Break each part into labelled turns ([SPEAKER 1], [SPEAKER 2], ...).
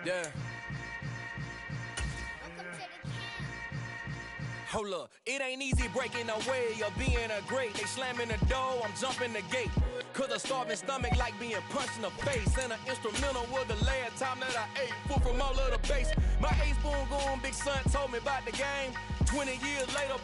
[SPEAKER 1] Yeah. Hold up, it ain't easy breaking away or being a great. They slamming the door, I'm jumping the gate. Cause a starving stomach like being punched in the face. And an instrumental was the last time that I ate. Food from all of the bass. My ace boom goon, big son told me about the game. 20 years later,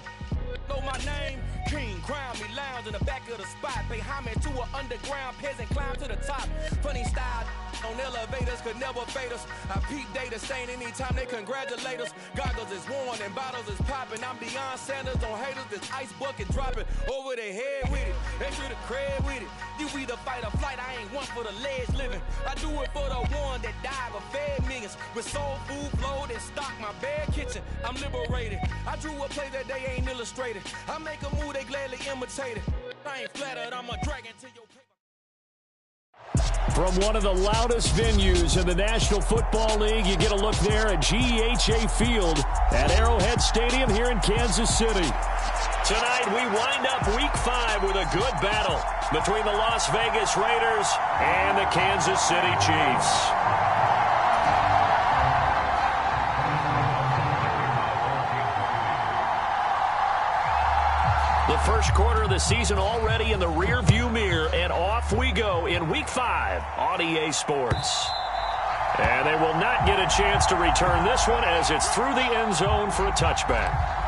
[SPEAKER 1] know my name. King, crown me, lounge in the back of the spot. Pay homage to an underground peasant, climb to the top. Funny style on elevators could never fade us. I peep data stain anytime they congratulate us. Goggles is worn and bottles is popping. I'm beyond Sanders on haters, this ice bucket dropping over their head with it. Extra the cred with it. You either fight or flight, I ain't one for the ledge living. I do it for the one that died but fed millions. With soul food flowed and stock my bare kitchen. I'm liberated. I drew a play that they ain't illustrated. I make a move, they gladly imitate it. I ain't flattered, I'm a dragon to your paper.
[SPEAKER 2] From one of the loudest venues in the National Football League, you get a look there at GEHA Field at Arrowhead Stadium here in Kansas City. Tonight, we wind up Week 5 with a good battle between the Las Vegas Raiders and the Kansas City Chiefs. The first quarter of the season already in the rear-view mirror, and off we go in Week 5 on EA Sports. And they will not get a chance to return this one as it's through the end zone for a touchback.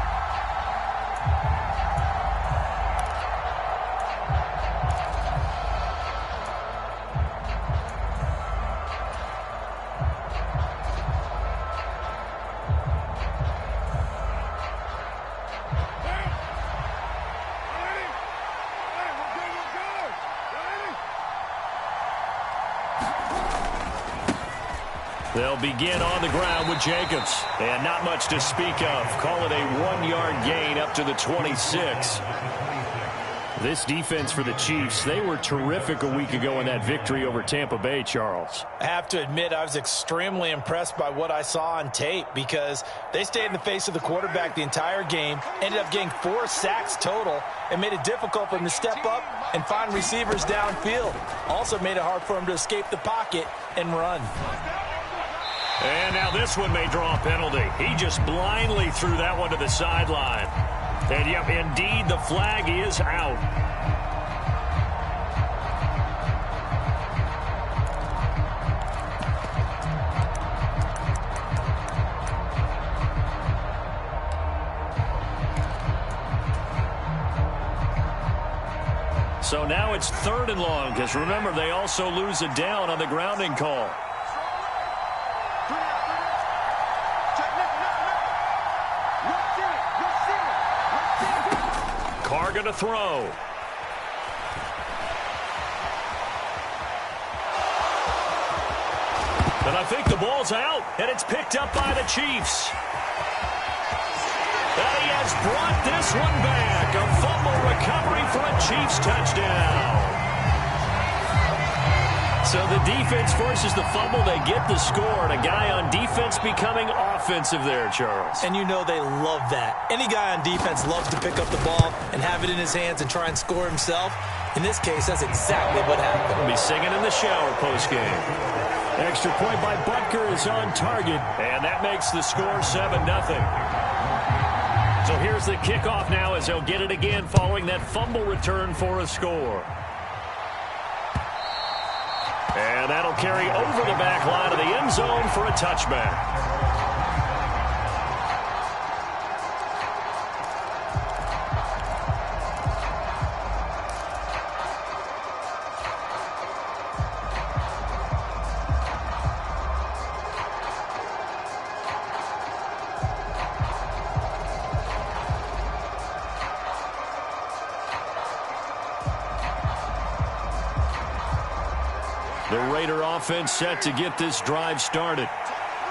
[SPEAKER 2] They'll begin on the ground with Jacobs. And not much to speak of. Call it a 1-yard gain up to the 26. This defense for the Chiefs, they were terrific a week ago in that victory over Tampa Bay, Charles.
[SPEAKER 3] I have to admit, I was extremely impressed by what I saw on tape because they stayed in the face of the quarterback the entire game, ended up getting 4 sacks total, and made it difficult for him to step up and find receivers downfield. Also made it hard for him to escape the pocket and run.
[SPEAKER 2] And now this one may draw a penalty. He just blindly threw that one to the sideline. And, yep, indeed, the flag is out. So now it's 3rd and long, because remember, they also lose a down on the grounding call. Carr going to throw. And I think the ball's out, and it's picked up by the Chiefs. And he has brought this one back. A fumble recovery for a Chiefs touchdown. So the defense forces the fumble. They get the score, and a guy on defense becoming offensive there, Charles.
[SPEAKER 3] And you know they love that. Any guy on defense loves to pick up the ball and have it in his hands and try and score himself. In this case, that's exactly what happened.
[SPEAKER 2] He'll be singing in the shower postgame. Extra point by Butker is on target, and that makes the score 7-0. So here's the kickoff now as they'll get it again following that fumble return for a score. And that'll carry over the back line of the end zone for a touchback. The Raider offense set to get this drive started.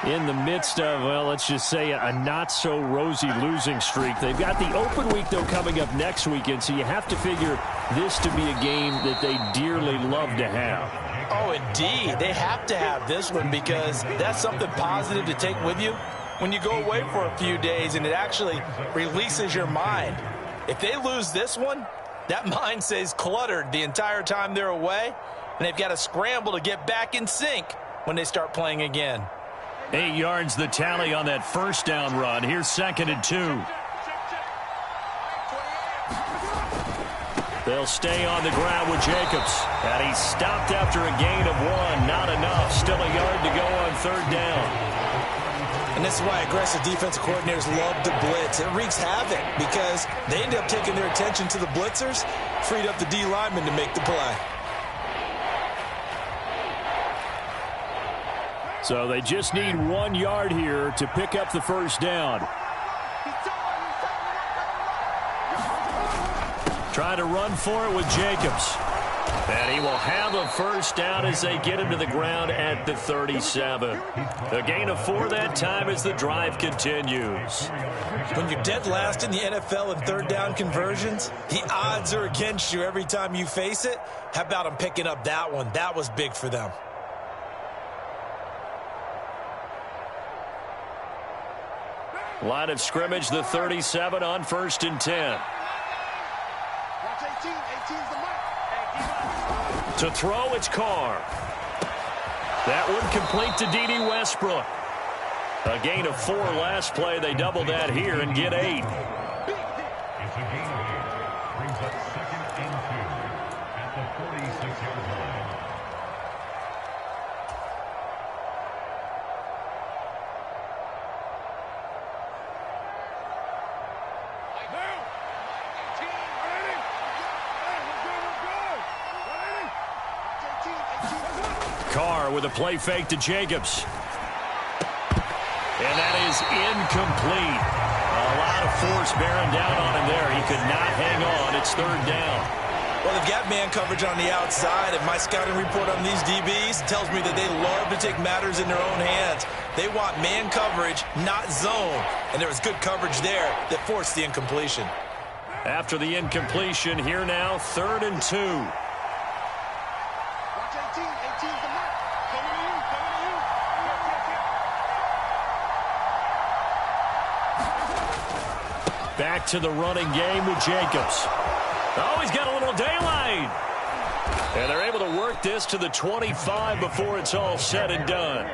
[SPEAKER 2] In the midst of, well, let's just say a not-so-rosy losing streak. They've got the open week, though, coming up next weekend, so you have to figure this to be a game that they dearly love to have.
[SPEAKER 3] Oh, indeed. They have to have this one because that's something positive to take with you when you go away for a few days, and it actually releases your mind. If they lose this one, that mind stays cluttered the entire time they're away, and they've got to scramble to get back in sync when they start playing again.
[SPEAKER 2] 8 yards the tally on that first down run. Here's 2nd and 2. They'll stay on the ground with Jacobs. And he's stopped after a gain of 1. Not enough. Still a yard to go on 3rd down.
[SPEAKER 3] And this is why aggressive defensive coordinators love to blitz. It wreaks havoc because they end up taking their attention to the blitzers, freed up the D lineman to make the play.
[SPEAKER 2] So they just need 1 yard here to pick up the first down. Trying to run for it with Jacobs. And he will have a first down as they get him to the ground at the 37. A gain of 4 that time as the drive continues.
[SPEAKER 3] When you're dead last in the NFL in 3rd down conversions, the odds are against you every time you face it. How about them picking up that one? That was big for them.
[SPEAKER 2] Line of scrimmage, the 37 on 1st and 10. To throw, it's Carr. That one complete to D.D. Westbrook. A gain of 4 last play. They double that here and get 8.
[SPEAKER 4] It's a gain of 8. Brings up 2nd and 2 at the 46-yard line.
[SPEAKER 2] Carr with a play fake to Jacobs. And that is incomplete. A lot of force bearing down on him there. He could not hang on. It's 3rd down.
[SPEAKER 3] Well, they've got man coverage on the outside, and my scouting report on these DBs tells me that they love to take matters in their own hands. They want man coverage, not zone. And there was good coverage there that forced the incompletion.
[SPEAKER 2] After the incompletion, here now, 3rd and 2. Back to the running game with Jacobs. Oh, he's got a little daylight. And they're able to work this to the 25 before it's all said and done.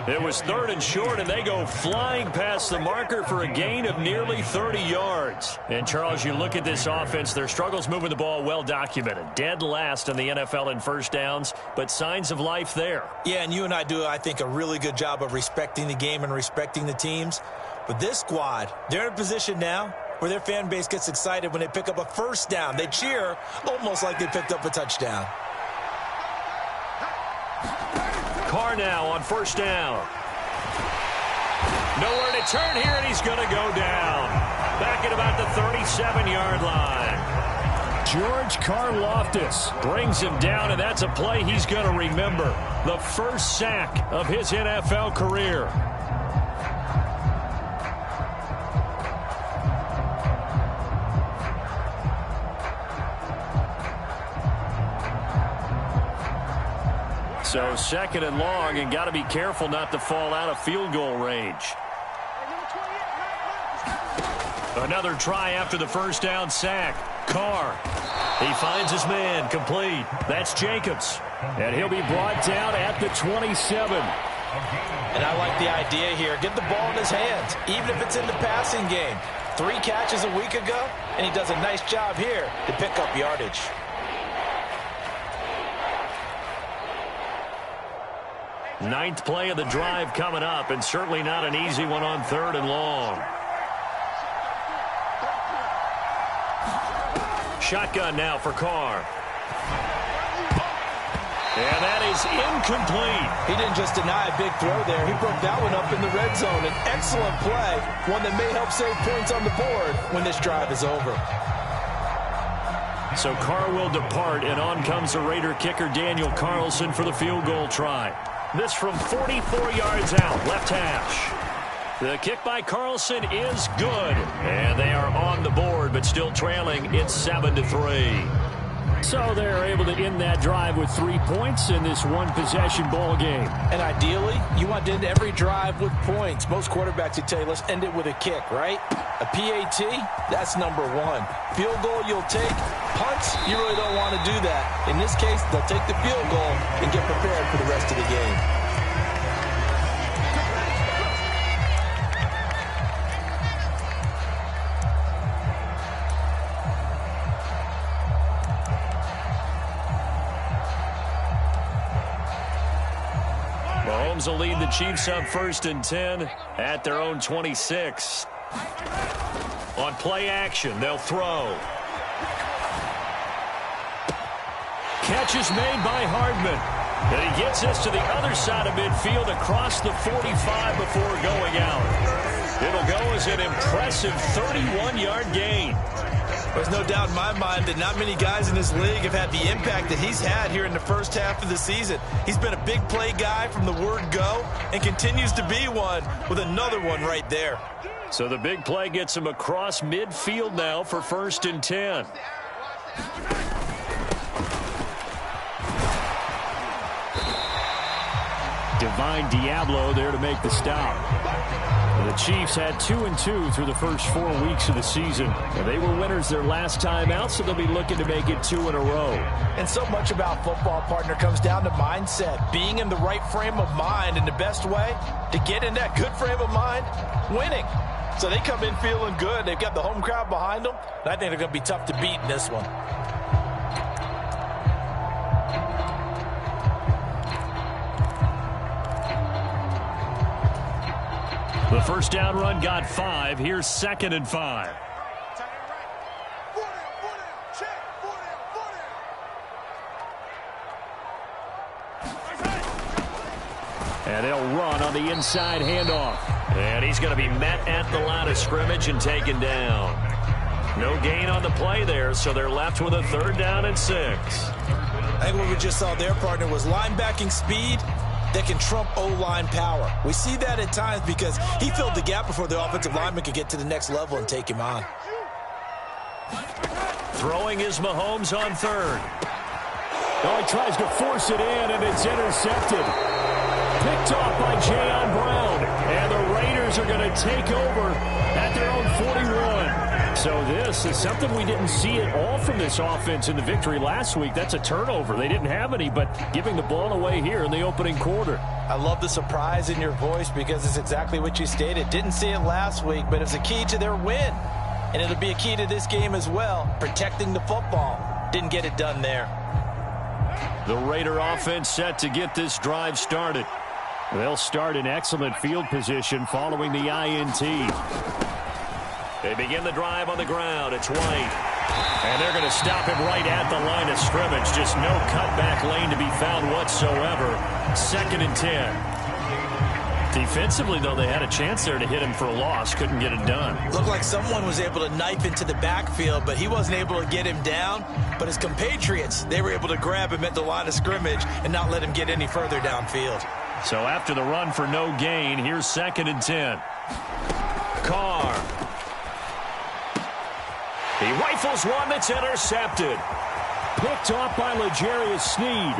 [SPEAKER 2] It was 3rd and short, and they go flying past the marker for a gain of nearly 30 yards. And, Charles, you look at this offense, their struggles moving the ball well documented. Dead last in the NFL in first downs, but signs of life there.
[SPEAKER 3] Yeah, and you and I do, I think, a really good job of respecting the game and respecting the teams. But this squad, they're in a position now where their fan base gets excited when they pick up a first down. They cheer almost like they picked up a touchdown.
[SPEAKER 2] Carr now on 1st down. Nowhere to turn here, and he's going to go down. Back at about the 37-yard line. George Karlaftis brings him down, and that's a play he's going to remember. The first sack of his NFL career. So 2nd and long, and got to be careful not to fall out of field goal range. Another try after the first down sack. Carr. He finds his man, complete. That's Jacobs. And he'll be brought down at the 27.
[SPEAKER 3] And I like the idea here. Get the ball in his hands, even if it's in the passing game. 3 catches a week ago, and he does a nice job here to pick up yardage.
[SPEAKER 2] Ninth play of the drive coming up, and certainly not an easy one on 3rd and long. Shotgun now for Carr. And that is incomplete.
[SPEAKER 3] He didn't just deny a big throw there. He broke that one up in the red zone. An excellent play, one that may help save points on the board when this drive is over.
[SPEAKER 2] So Carr will depart, and on comes the Raider kicker Daniel Carlson for the field goal try. This from 44 yards out, left hash. The kick by Carlson is good, and they are on the board, but still trailing. It's 7-3. So they're able to end that drive with 3 points in this one-possession ball game.
[SPEAKER 3] And ideally, you want to end every drive with points. Most quarterbacks would tell you, let's end it with a kick, right? A PAT, that's number 1. Field goal you'll take. Punts, you really don't want to do that. In this case, they'll take the field goal and get prepared for the rest of the game.
[SPEAKER 2] Rams will lead the Chiefs up 1st and 10 at their own 26. On play action, they'll throw. Catch is made by Hardman. And he gets us to the other side of midfield across the 45 before going out. It'll go as an impressive 31-yard gain.
[SPEAKER 3] There's no doubt in my mind that not many guys in this league have had the impact that he's had here in the first half of the season. He's been a big play guy from the word go and continues to be one with another one right there.
[SPEAKER 2] So the big play gets him across midfield now for 1st and 10. Divine Diablo there to make the stop. The Chiefs had 2-2 through the first 4 weeks of the season. They were winners their last time out, so they'll be looking to make it 2 in a row.
[SPEAKER 3] And so much about football, partner, comes down to mindset. Being in the right frame of mind, and the best way to get in that good frame of mind, winning. So they come in feeling good. They've got the home crowd behind them, and I think they're going to be tough to beat in this one.
[SPEAKER 2] The first down run got 5. Here's 2nd and 5. And they'll run on the inside handoff. And he's going to be met at the line of scrimmage and taken down. No gain on the play there, so they're left with a 3rd down and 6.
[SPEAKER 3] I think what we just saw there, partner, was linebacking speed that can trump O-line power. We see that at times because he filled the gap before the offensive lineman could get to the next level and take him on.
[SPEAKER 2] Throwing is Mahomes on 3rd. Oh, he tries to force it in, and it's intercepted. Picked off by Jayon Brown. And the Raiders are going to take over at their own 41. So this is something we didn't see at all from this offense in the victory last week. That's a turnover. They didn't have any, but giving the ball away here in the opening quarter.
[SPEAKER 3] I love the surprise in your voice because it's exactly what you stated. Didn't see it last week, but it's a key to their win. And it'll be a key to this game as well, protecting the football. Didn't get it done there.
[SPEAKER 2] The Raider offense set to get this drive started. They'll start in excellent field position following the INT. They begin the drive on the ground. It's White. And they're going to stop him right at the line of scrimmage. Just no cutback lane to be found whatsoever. 2nd and 10. Defensively, though, they had a chance there to hit him for a loss. Couldn't get it done.
[SPEAKER 3] Looked like someone was able to knife into the backfield, but he wasn't able to get him down. But his compatriots, they were able to grab him at the line of scrimmage and not let him get any further downfield.
[SPEAKER 2] So after the run for no gain, here's 2nd and 10. Carr. He rifles one that's intercepted. Picked off by L'Jarius Sneed.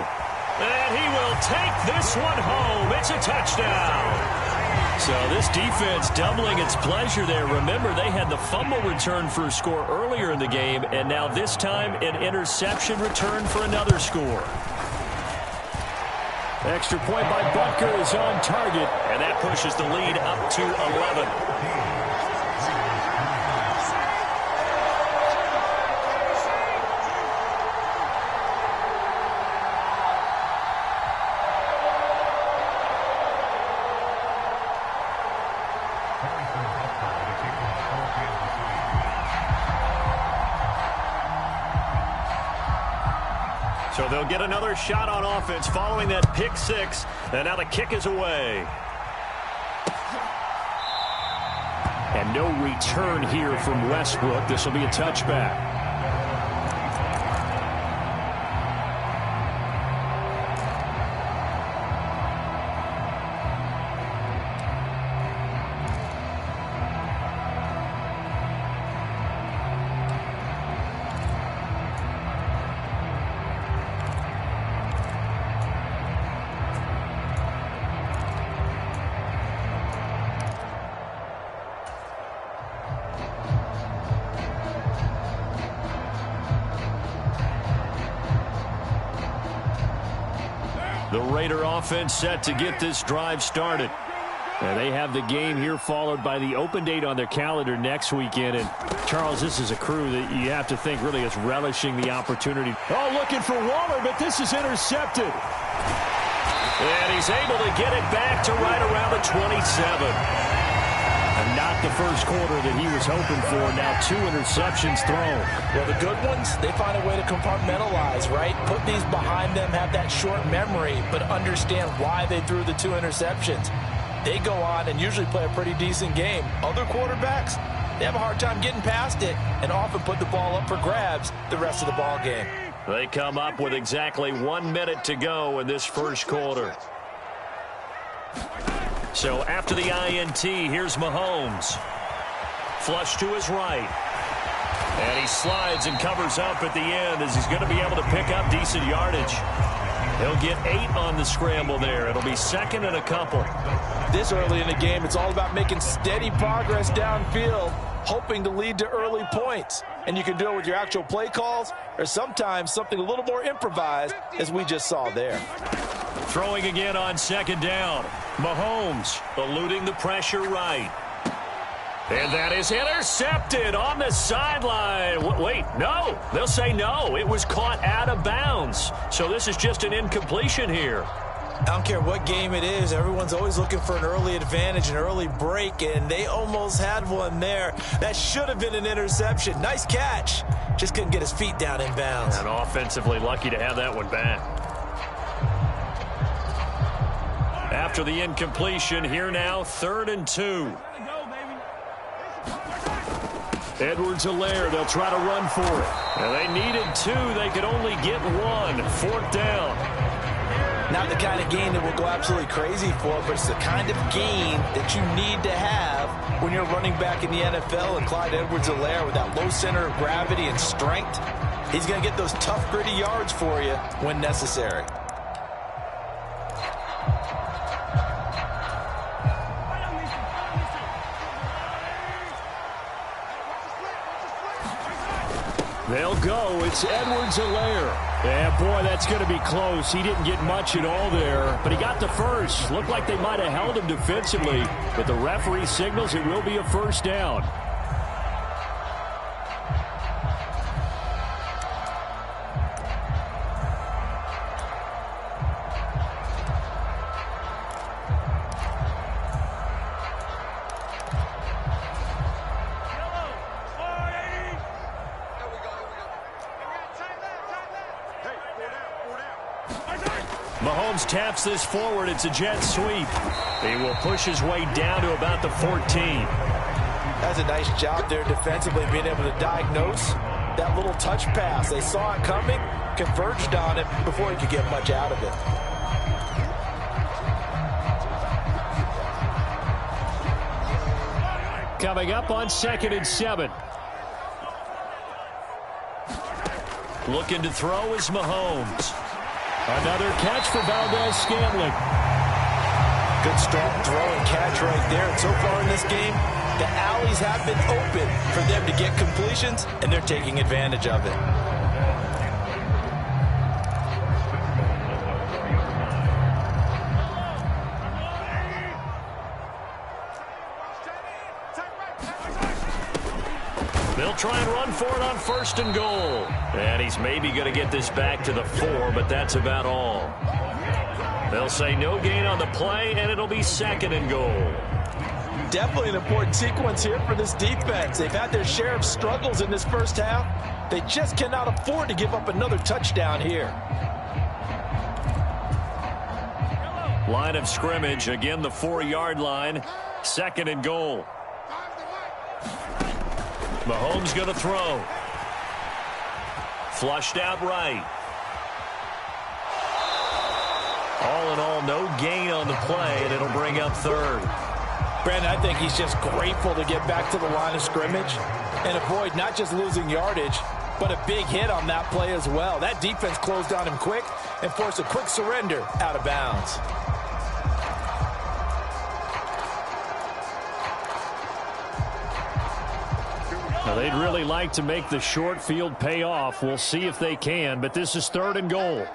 [SPEAKER 2] And he will take this one home. It's a touchdown. So this defense doubling its pleasure there. Remember, they had the fumble return for a score earlier in the game, and now this time an interception return for another score. Extra point by Butker is on target, and that pushes the lead up to 11. So they'll get another shot on offense following that pick 6. And now the kick is away. And no return here from Westbrook. This will be a touchback. The Raider offense set to get this drive started. And they have the game here followed by the open date on their calendar next weekend. And, Charles, this is a crew that you have to think really is relishing the opportunity. Oh, looking for Waller, but this is intercepted. And he's able to get it back to right around the 27. And not the first quarter that he was hoping for. Now 2 interceptions thrown.
[SPEAKER 3] Well, the good ones, they find a way to compartmentalize, right? Put these behind them, have that short memory, but understand why they threw the 2 interceptions. They go on and usually play a pretty decent game. Other quarterbacks, they have a hard time getting past it and often put the ball up for grabs the rest of the ball game.
[SPEAKER 2] They come up with exactly 1 minute to go in this first quarter. So after the INT, here's Mahomes. Flush to his right. And he slides and covers up at the end as he's going to be able to pick up decent yardage. He'll get 8 on the scramble there. It'll be second and a couple.
[SPEAKER 3] This early in the game, it's all about making steady progress downfield, hoping to lead to early points. And you can do it with your actual play calls or sometimes something a little more improvised, as we just saw there.
[SPEAKER 2] Throwing again on second down. Mahomes eluding the pressure right. And that is intercepted on the sideline. Wait, no. They'll say no. It was caught out of bounds. So this is just an incompletion here.
[SPEAKER 3] I don't care what game it is. Everyone's always looking for an early advantage, an early break, and they almost had one there. That should have been an interception. Nice catch. Just couldn't get his feet down in bounds.
[SPEAKER 2] And offensively lucky to have that one back. After the incompletion, here now, 3rd and 2. Edwards-Helaire, they'll try to run for it. And they needed 2. They could only get 1. 4th down.
[SPEAKER 3] Not the kind of gain that we'll go absolutely crazy for, but it's the kind of gain that you need to have when you're running back in the NFL. And Clyde Edwards-Helaire, with that low center of gravity and strength, he's going to get those tough, gritty yards for you when necessary.
[SPEAKER 2] They'll go. It's Edwards-Helaire. Yeah, boy, that's going to be close. He didn't get much at all there, but he got the first. Looked like they might have held him defensively, but the referee signals it will be a first down. Mahomes taps this forward. It's a jet sweep. He will push his way down to about the 14.
[SPEAKER 3] That's a nice job there defensively, being able to diagnose that little touch pass. They saw it coming, converged on it before he could get much out of it.
[SPEAKER 2] Coming up on 2nd and 7. Looking to throw is Mahomes. Another catch for Valdez-Scantling.
[SPEAKER 3] Good strong throw and catch right there. And so far in this game, the alleys have been open for them to get completions, and they're taking advantage of it.
[SPEAKER 2] They'll try and run for it on 1st and goal. And he's maybe going to get this back to the 4, but that's about all. They'll say no gain on the play, and it'll be 2nd and goal.
[SPEAKER 3] Definitely an important sequence here for this defense. They've had their share of struggles in this first half. They just cannot afford to give up another touchdown here.
[SPEAKER 2] Line of scrimmage, again the 4-yard line. 2nd and goal. Mahomes going to throw. Flushed out right. All in all, no gain on the play, and it'll bring up 3rd.
[SPEAKER 3] Brandon, I think he's just grateful to get back to the line of scrimmage and avoid not just losing yardage, but a big hit on that play as well. That defense closed on him quick and forced a quick surrender out of bounds.
[SPEAKER 2] Now, they'd really like to make the short field pay off. We'll see if they can, but this is 3rd and goal.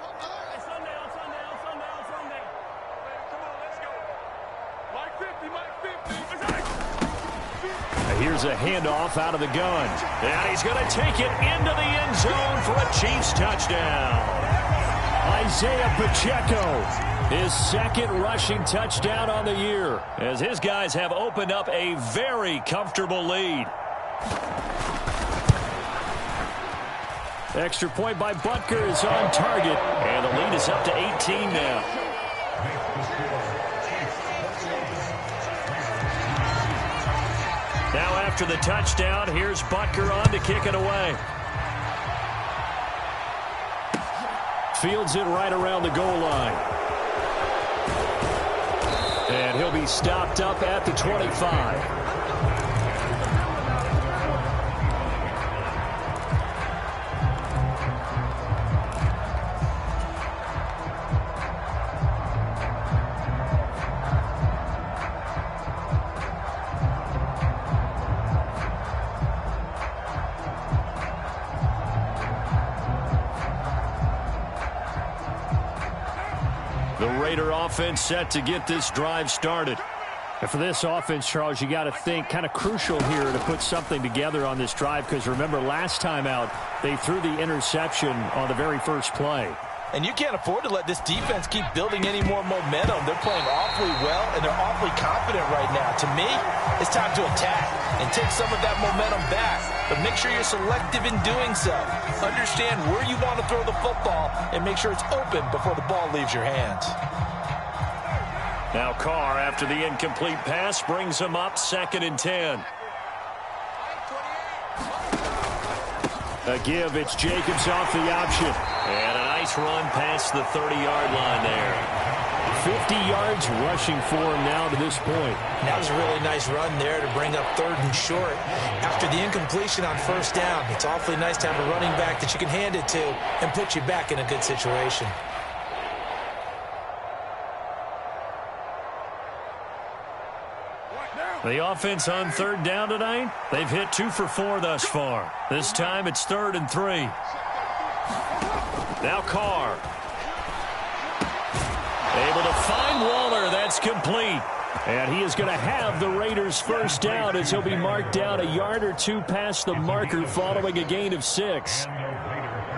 [SPEAKER 2] Here's a handoff out of the gun. And he's going to take it into the end zone for a Chiefs touchdown. Isaiah Pacheco. His second rushing touchdown on the year, as his guys have opened up a very comfortable lead. Extra point by Butker is on target, and the lead is up to 18 now. Now after the touchdown, here's Butker on to kick it away. Fields it right around the goal line. And he'll be stopped up at the 25. The Raider offense set to get this drive started. And for this offense, Charles, you got to think kind of crucial here to put something together on this drive, because remember last time out they threw the interception on the very first play.
[SPEAKER 3] And you can't afford to let this defense keep building any more momentum. They're playing awfully well, and they're awfully confident right now. To me, it's time to attack and take some of that momentum back. But make sure you're selective in doing so. Understand where you want to throw the football and make sure it's open before the ball leaves your hands.
[SPEAKER 2] Now Carr, after the incomplete pass, brings him up 2nd and 10. A give, it's Jacobs off the option. And a nice run past the 30-yard line there. 50 yards rushing for him now to this point.
[SPEAKER 3] That was a really nice run there to bring up 3rd and short. After the incompletion on 1st down, it's awfully nice to have a running back that you can hand it to and put you back in a good situation.
[SPEAKER 2] The offense on 3rd down tonight, they've hit 2 for 4 thus far. This time it's 3rd and 3. Now Carr. Able to find Waller. That's complete. And he is going to have the Raiders' first down as he'll be marked down a yard or 2 past the marker following a gain of 6.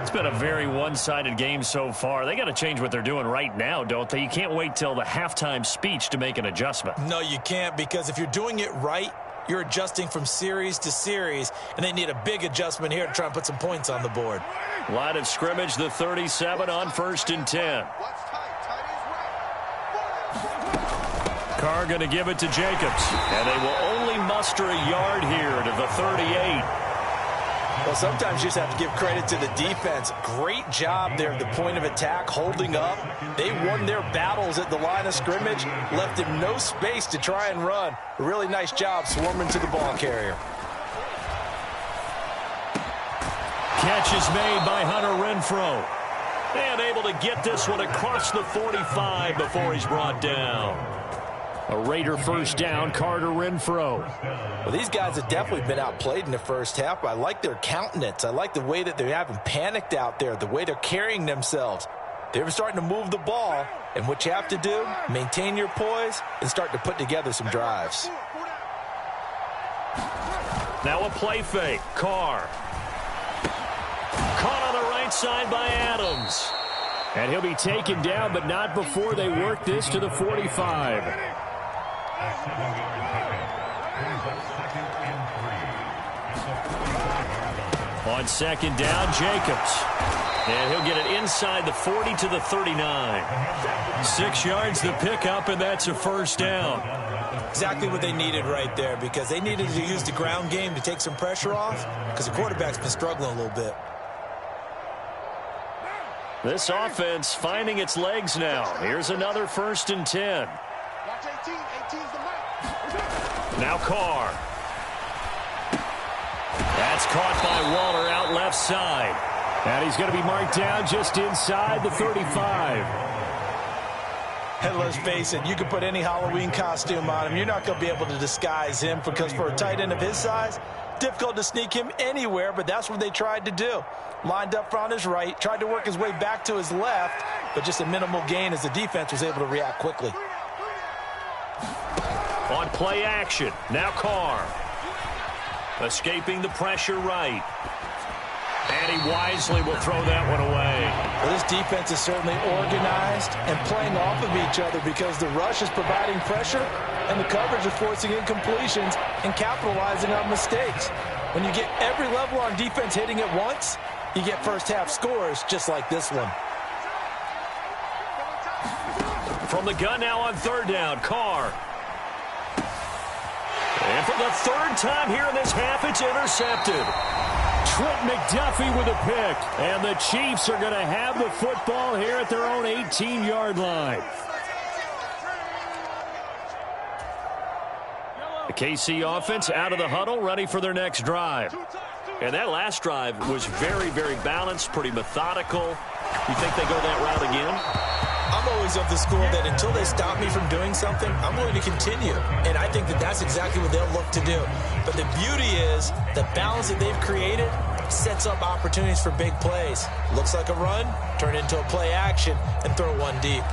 [SPEAKER 2] It's been a very one-sided game so far. They got to change what they're doing right now, don't they? You can't wait till the halftime speech to make an adjustment.
[SPEAKER 3] No, you can't, because if you're doing it right, you're adjusting from series to series, and they need a big adjustment here to try and put some points on the board.
[SPEAKER 2] Line of scrimmage, the 37 on 1st and 10. Carr going to give it to Jacobs, and they will only muster a yard here to the 38.
[SPEAKER 3] Well, sometimes you just have to give credit to the defense. Great job there at the point of attack, holding up. They won their battles at the line of scrimmage, left him no space to try and run. A really nice job swarming to the ball carrier.
[SPEAKER 2] Catch is made by Hunter Renfrow. And able to get this one across the 45 before he's brought down. A Raider first down, Carter Renfrow.
[SPEAKER 3] Well, these guys have definitely been outplayed in the first half. I like their countenance. I like the way that they haven't panicked out there, the way they're carrying themselves. They're starting to move the ball, and what you have to do, maintain your poise and start to put together some drives.
[SPEAKER 2] Now a play fake. Carr. Caught on the right side by Adams. And he'll be taken down, but not before they work this to the 45. On 2nd down, Jacobs. And he'll get it inside the 40 to the 39. 6 yards the pickup, and that's a first down.
[SPEAKER 3] Exactly what they needed right there, because they needed to use the ground game to take some pressure off, because the quarterback's been struggling a little bit.
[SPEAKER 2] This offense finding its legs now. Here's another 1st and 10. Now Carr. That's caught by Waller out left side. And he's going to be marked down just inside the 35.
[SPEAKER 3] And let's face it, you can put any Halloween costume on him. You're not going to be able to disguise him, because for a tight end of his size, difficult to sneak him anywhere, but that's what they tried to do. Lined up on his right, tried to work his way back to his left, but just a minimal gain as the defense was able to react quickly.
[SPEAKER 2] On play action, now Carr. Escaping the pressure right. And he wisely will throw that one away.
[SPEAKER 3] Well, this defense is certainly organized and playing off of each other because the rush is providing pressure and the coverage is forcing incompletions and capitalizing on mistakes. When you get every level on defense hitting at once, you get first half scores just like this one.
[SPEAKER 2] From the gun now on third down, Carr. And for the third time here in this half, it's intercepted. Trent McDuffie with a pick. And the Chiefs are going to have the football here at their own 18-yard line. The KC offense out of the huddle, ready for their next drive. And that last drive was very, very balanced, pretty methodical. You think they go that route again?
[SPEAKER 3] I'm always of the school that until they stop me from doing something, I'm going to continue. And I think that that's exactly what they'll look to do. But the beauty is the balance that they've created sets up opportunities for big plays. Looks like a run, turn into a play action, and throw one deep.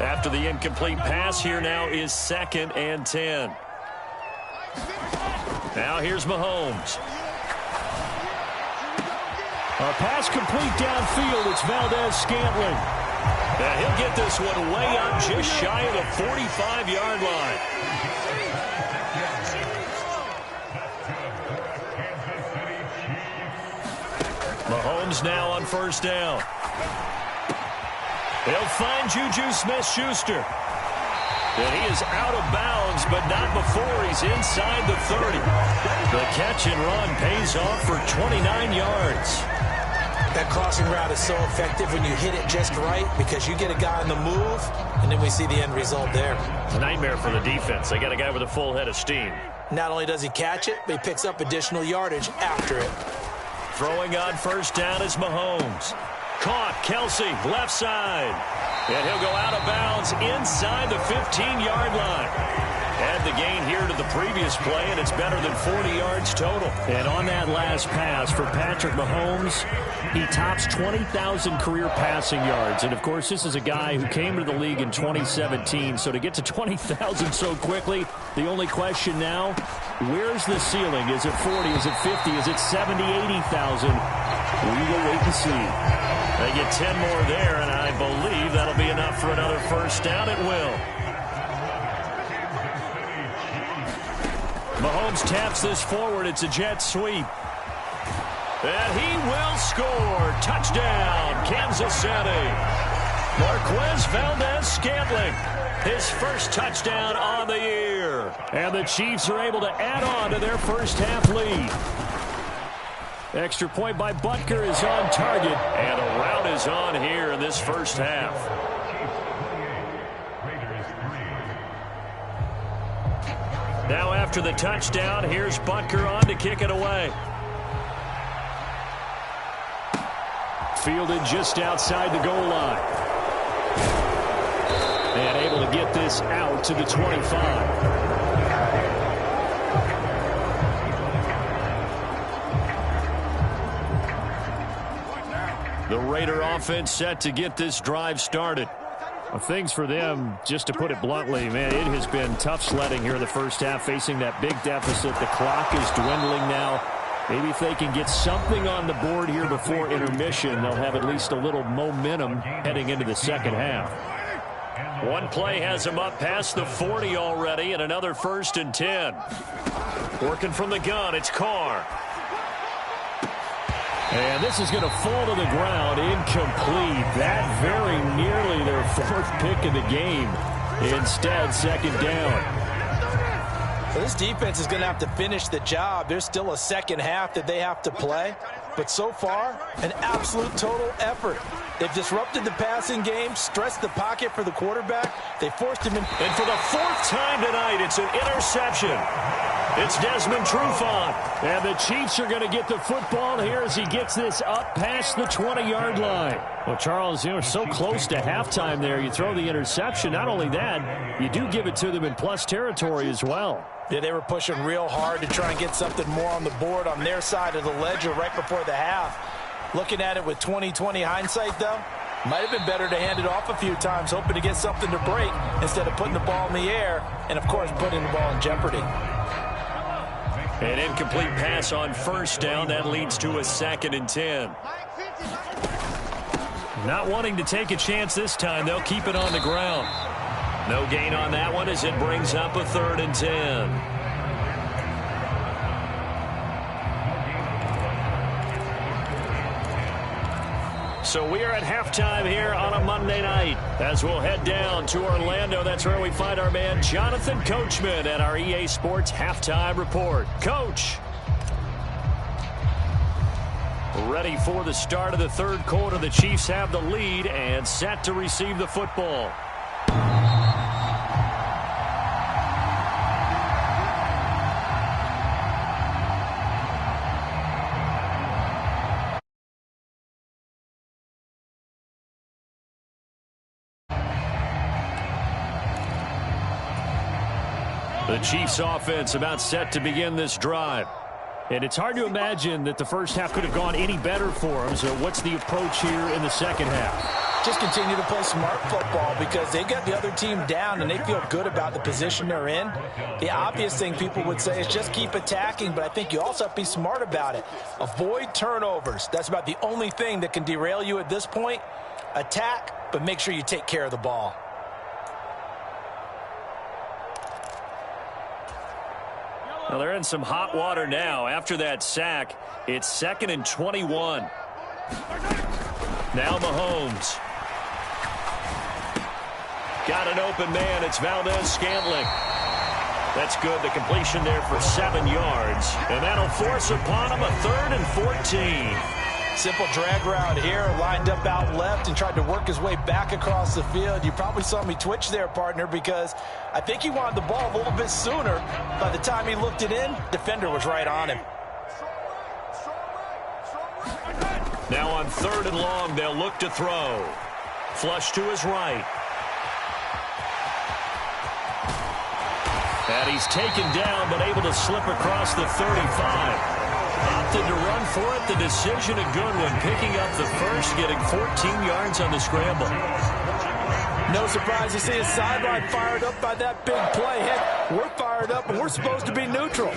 [SPEAKER 2] After the incomplete pass, here now is 2nd and 10. Now here's Mahomes. A pass complete downfield. It's Valdez-Scantling. And he'll get this one way up just shy of the 45-yard line. Mahomes now on first down. They'll find Juju Smith-Schuster. And he is out of bounds, but not before he's inside the 30. The catch and run pays off for 29 yards.
[SPEAKER 3] That crossing route is so effective when you hit it just right because you get a guy on the move, and then we see the end result there.
[SPEAKER 2] It's a nightmare for the defense. They got a guy with a full head of steam.
[SPEAKER 3] Not only does he catch it, but he picks up additional yardage after it.
[SPEAKER 2] Throwing on first down is Mahomes. Caught, Kelsey, left side. And he'll go out of bounds inside the 15-yard line. Add the gain here to the previous play, and it's better than 40 yards total. And on that last pass for Patrick Mahomes, he tops 20,000 career passing yards. And, of course, this is a guy who came to the league in 2017. So to get to 20,000 so quickly, the only question now, where's the ceiling? Is it 40? Is it 50? Is it 70, 80,000? We will wait and see. They get 10 more there, and I believe that'll be enough for another first down. It will. Mahomes taps this forward. It's a jet sweep. And he will score. Touchdown, Kansas City. Marquez Valdez-Scantling, his first touchdown on the year. And the Chiefs are able to add on to their first half lead. Extra point by Butker is on target. And a rout is on here in this first half. Now after the touchdown, here's Butker on to kick it away. Fielded just outside the goal line. And able to get this out to the 25. The Raider offense set to get this drive started. Well, things for them, just to put it bluntly, man, it has been tough sledding here in the first half, facing that big deficit. The clock is dwindling now. Maybe if they can get something on the board here before intermission, they'll have at least a little momentum heading into the second half. One play has him up past the 40 already, and another 1st and 10. Working from the gun, it's Carr. And this is going to fall to the ground, incomplete. That very nearly their 4th pick of the game. Instead, 2nd down.
[SPEAKER 3] Well, this defense is going to have to finish the job. There's still a second half that they have to play. But so far, an absolute total effort. They've disrupted the passing game, stressed the pocket for the quarterback. They forced him in.
[SPEAKER 2] And for the 4th time tonight, it's an interception. It's Desmond Trufant. And the Chiefs are going to get the football here as he gets this up past the 20-yard line. Well, Charles, you're so close to halftime there. You throw the interception. Not only that, you do give it to them in plus territory as well.
[SPEAKER 3] Yeah, they were pushing real hard to try and get something more on the board on their side of the ledger right before the half. Looking at it with 20/20 hindsight, though, Might have been better to hand it off a few times, hoping to get something to break instead of putting the ball in the air and, of course, putting the ball in jeopardy.
[SPEAKER 2] An incomplete pass on first down. That leads to a 2nd and 10. Not wanting to take a chance this time. They'll keep it on the ground. No gain on that one as it brings up a 3rd and 10. So we are at halftime here on a Monday night as we'll head down to Orlando. That's where we find our man Jonathan Coachman at our EA Sports Halftime Report. Coach. Ready for the start of the 3rd quarter. The Chiefs have the lead and set to receive the football. The Chiefs offense about set to begin this drive. And it's hard to imagine that the first half could have gone any better for them. So what's the approach here in the second half?
[SPEAKER 3] Just continue to play smart football because they got the other team down and they feel good about the position they're in. The obvious thing people would say is just keep attacking, but I think you also have to be smart about it. Avoid turnovers. That's about the only thing that can derail you at this point. Attack, but make sure you take care of the ball.
[SPEAKER 2] Well, they're in some hot water now. After that sack, it's 2nd and 21. Now Mahomes. Got an open man. It's Valdez-Scantling. That's good. The completion there for 7 yards. And that'll force upon him a 3rd and 14.
[SPEAKER 3] Simple drag route here, lined up out left and tried to work his way back across the field. You probably saw me twitch there, partner, because I think he wanted the ball a little bit sooner. By the time he looked it in, defender was right on him.
[SPEAKER 2] Now on 3rd and long, they'll look to throw. Flush to his right. And he's taken down, but able to slip across the 35. Opted to run for it. The decision a good one. Picking up the first, getting 14 yards on the scramble.
[SPEAKER 3] No surprise to see his sideline fired up by that big play. Heck, we're fired up, and we're supposed to be neutral.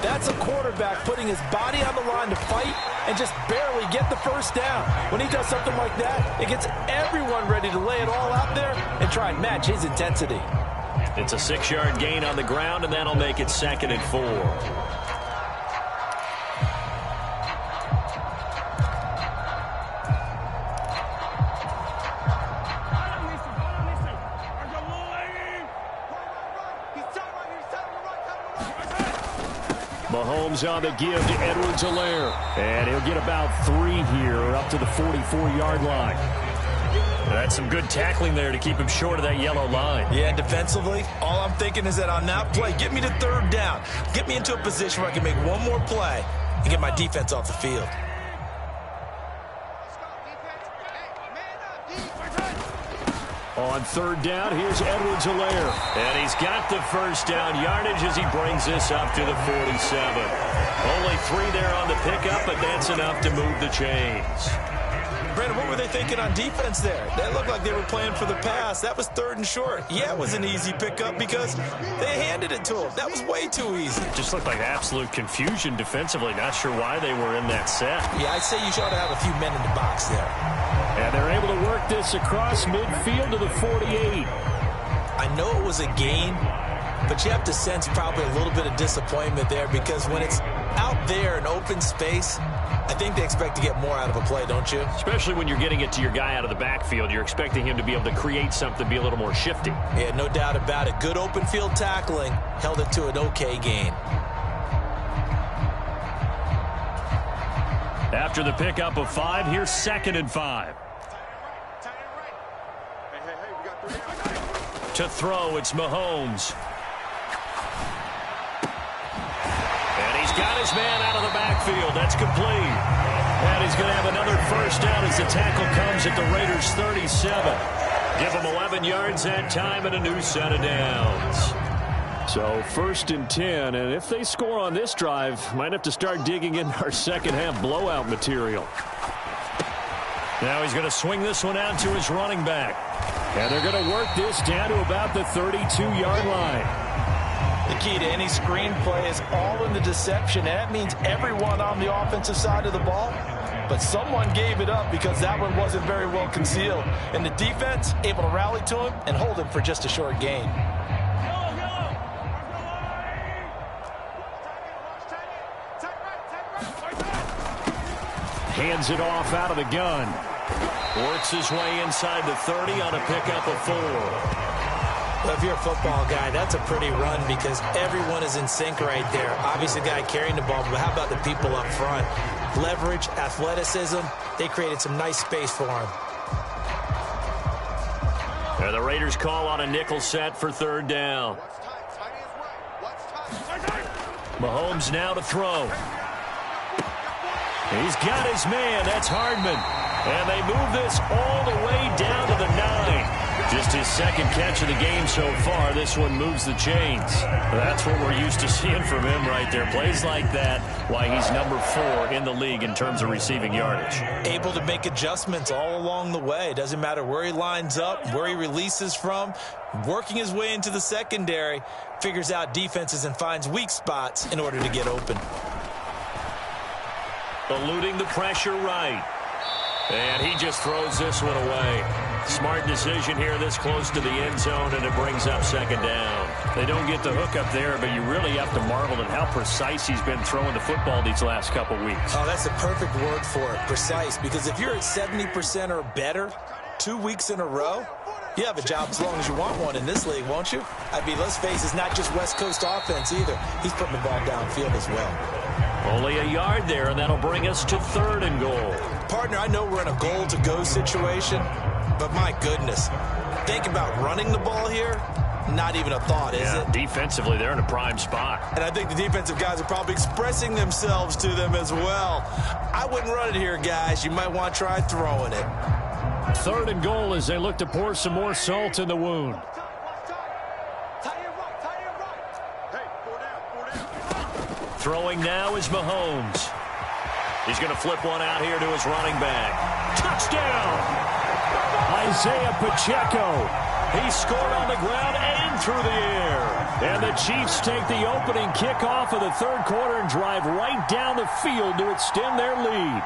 [SPEAKER 3] That's a quarterback putting his body on the line to fight and just barely get the first down. When he does something like that, it gets everyone ready to lay it all out there and try and match his intensity.
[SPEAKER 2] It's a 6-yard gain on the ground, and that'll make it 2nd and 4. Mahomes on the give to Edwards-Helaire. And he'll get about 3 here up to the 44-yard line. That's some good tackling there to keep him short of that yellow line.
[SPEAKER 3] Yeah, defensively, all I'm thinking is that on that play, get me to 3rd down. Get me into a position where I can make one more play and get my defense off the field.
[SPEAKER 2] On 3rd down, here's Edwards-Helaire. And he's got the first down yardage as he brings this up to the 47. Only 3 there on the pickup, but that's enough to move the chains.
[SPEAKER 3] Brandon, what were they thinking on defense there? That looked like they were playing for the pass. That was 3rd and short. Yeah, it was an easy pickup because they handed it to him. That was way too easy.
[SPEAKER 2] Just looked like absolute confusion defensively. Not sure why they were in that set.
[SPEAKER 3] Yeah, I'd say you ought to have a few men in the box there.
[SPEAKER 2] And they're able to work this across midfield to the 48.
[SPEAKER 3] I know it was a gain, but you have to sense probably a little bit of disappointment there because when it's out there in open space, I think they expect to get more out of a play, don't you?
[SPEAKER 2] Especially when you're getting it to your guy out of the backfield. You're expecting him to be able to create something, be a little more shifty.
[SPEAKER 3] Yeah, no doubt about it. Good open field tackling held it to an okay gain.
[SPEAKER 2] After the pickup of 5, here's 2nd and 5. To throw, it's Mahomes. And he's got his man out of the backfield. That's complete. And he's going to have another first down as the tackle comes at the Raiders' 37. Give them 11 yards that time and a new set of downs. So 1st and 10, and if they score on this drive, might have to start digging into our second half blowout material. Now he's going to swing this one out to his running back. And they're going to work this down to about the 32-yard line.
[SPEAKER 3] The key to any screen play is all in the deception, and that means everyone on the offensive side of the ball. But someone gave it up because that one wasn't very well concealed. And the defense able to rally to him and hold him for just a short gain.
[SPEAKER 2] Hands it off out of the gun. Works his way inside the 30 on a pickup of 4.
[SPEAKER 3] Well, if you're a football guy, that's a pretty run because everyone is in sync right there. Obviously, the guy carrying the ball, but how about the people up front? Leverage, athleticism, they created some nice space for him.
[SPEAKER 2] And the Raiders call on a nickel set for 3rd down. Mahomes now to throw. He's got his man. That's Hardman. And they move this all the way down to the 9. Just his 2nd catch of the game so far. This one moves the chains. That's what we're used to seeing from him right there. Plays like that, why he's number 4 in the league in terms of receiving yardage.
[SPEAKER 3] Able to make adjustments all along the way. Doesn't matter where he lines up, where he releases from. Working his way into the secondary. Figures out defenses and finds weak spots in order to get open.
[SPEAKER 2] Eluding the pressure right. And he just throws this one away. Smart decision here this close to the end zone, and it brings up 2nd down. They don't get the hook up there, but you really have to marvel at how precise he's been throwing the football these last couple weeks.
[SPEAKER 3] Oh, that's the perfect word for it, precise, because if you're at 70% or better 2 weeks in a row, you have a job as long as you want one in this league, won't you? I mean, let's face it, it's not just West Coast offense either. He's putting the ball downfield as well.
[SPEAKER 2] Only a yard there, and that'll bring us to 3rd and goal.
[SPEAKER 3] Partner, I know we're in a goal-to-go situation, but my goodness, think about running the ball here. Not even a thought, is it?
[SPEAKER 2] Defensively, they're in a prime spot.
[SPEAKER 3] And I think the defensive guys are probably expressing themselves to them as well. I wouldn't run it here, guys. You might want to try throwing it.
[SPEAKER 2] 3rd and goal as they look to pour some more salt in the wound. Throwing now is Mahomes. He's going to flip one out here to his running back. Touchdown! Isaiah Pacheco. He scored on the ground and through the air. And the Chiefs take the opening kickoff of the 3rd quarter and drive right down the field to extend their lead.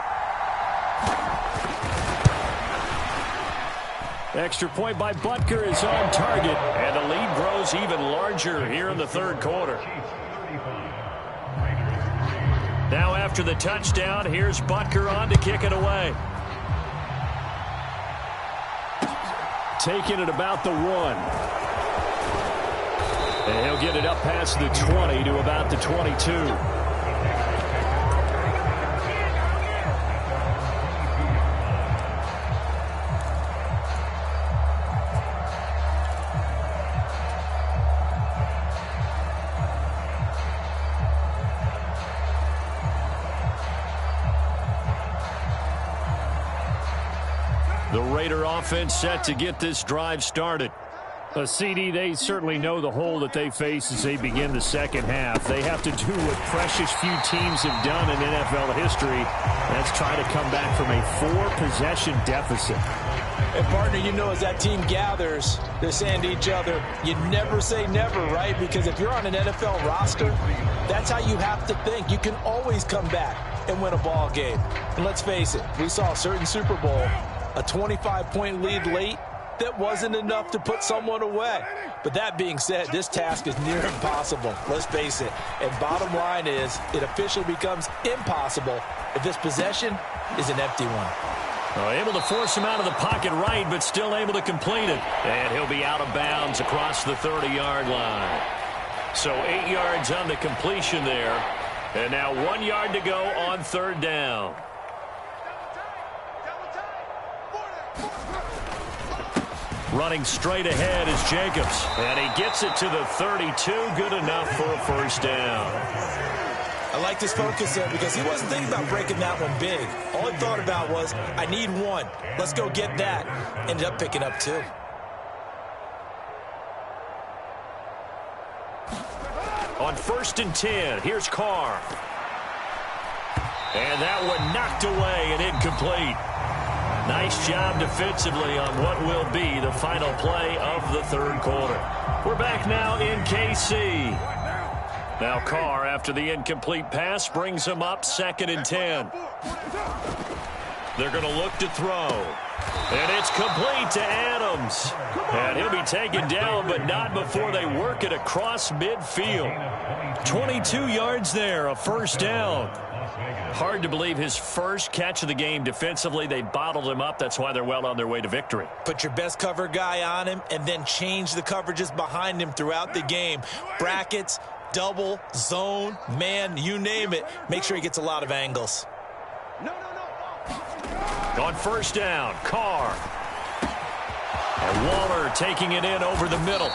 [SPEAKER 2] Extra point by Butker is on target. And the lead grows even larger here in the 3rd quarter. Now after the touchdown, here's Butker on to kick it away. Taking it about the 1. And he'll get it up past the 20 to about the 22. The Raider offense set to get this drive started. CD, they certainly know the hole that they face as they begin the 2nd half. They have to do what precious few teams have done in NFL history. That's try to come back from a 4-possession deficit.
[SPEAKER 3] And, partner, you know as that team gathers, they're saying to each other, you never say never, right? Because if you're on an NFL roster, that's how you have to think. You can always come back and win a ball game. And let's face it, we saw a certain Super Bowl, a 25-point lead late, that wasn't enough to put someone away. But that being said, this task is near impossible. Let's face it. And bottom line is, it officially becomes impossible if this possession is an empty one.
[SPEAKER 2] Able to force him out of the pocket right, but still able to complete it. And he'll be out of bounds across the 30-yard line. So 8 yards on the completion there. And now 1 yard to go on 3rd down. Running straight ahead is Jacobs. And he gets it to the 32. Good enough for a 1st down.
[SPEAKER 3] I like this focus there because he wasn't thinking about breaking that one big. All he thought about was, I need 1. Let's go get that. Ended up picking up 2.
[SPEAKER 2] On 1st and 10, here's Carr. And that one knocked away and incomplete. Nice job defensively on what will be the final play of the third quarter. We're back now in KC. Now Carr, after the incomplete pass, brings him up 2nd and 10. They're going to look to throw. And it's complete to Adams. And he'll be taken down, but not before they work it across midfield. 22 yards there, a first down. Hard to believe his first catch of the game defensively. They bottled him up. That's why they're well on their way to victory.
[SPEAKER 3] Put your best cover guy on him and then change the coverages behind him throughout the game. Brackets, double, zone, man, you name it. Make sure he gets a lot of angles.
[SPEAKER 2] On first down, Carr. And Waller taking it in over the middle.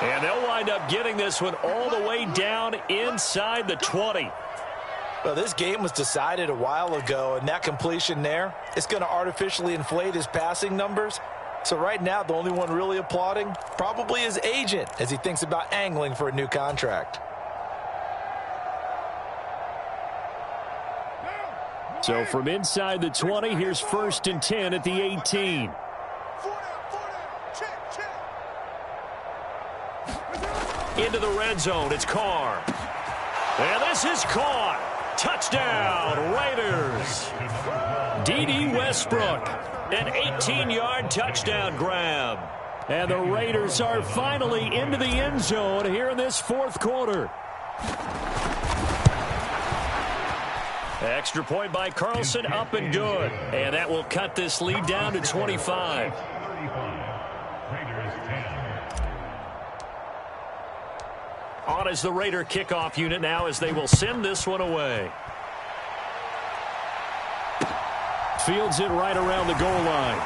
[SPEAKER 2] And they'll wind up getting this one all the way down inside the 20.
[SPEAKER 3] Well, this game was decided a while ago, and that completion there is going to artificially inflate his passing numbers. So right now, the only one really applauding probably his agent as he thinks about angling for a new contract.
[SPEAKER 2] So from inside the 20, here's 1st and 10 at the 18. Into the red zone, it's Carr. And this is caught. Touchdown, Raiders. D.D. Westbrook, an 18-yard touchdown grab. And the Raiders are finally into the end zone here in this fourth quarter. Extra point by Carlson, up and good. And that will cut this lead down to 25. On is the Raider kickoff unit now as they will send this one away. Fields it right around the goal line.